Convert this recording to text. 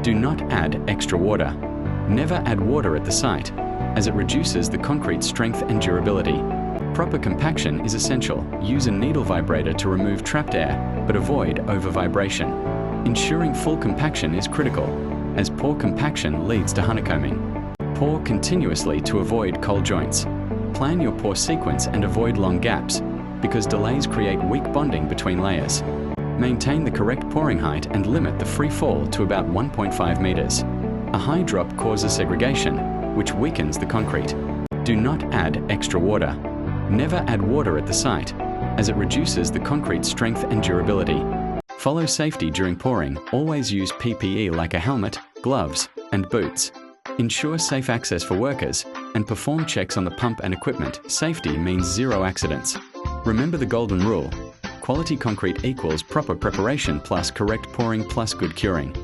Do not add extra water. Never add water at the site, as it reduces the concrete's strength and durability. Proper compaction is essential. Use a needle vibrator to remove trapped air, but avoid over-vibration. Ensuring full compaction is critical, as poor compaction leads to honeycombing. Pour continuously to avoid cold joints. Plan your pour sequence and avoid long gaps, because delays create weak bonding between layers. Maintain the correct pouring height and limit the free fall to about 1.5 meters. A high drop causes segregation, which weakens the concrete. Do not add extra water. Never add water at the site, as it reduces the concrete's strength and durability. Follow safety during pouring. Always use PPE like a helmet, gloves, and boots. Ensure safe access for workers, and perform checks on the pump and equipment. Safety means zero accidents. Remember the golden rule: quality concrete equals proper preparation plus correct pouring plus good curing.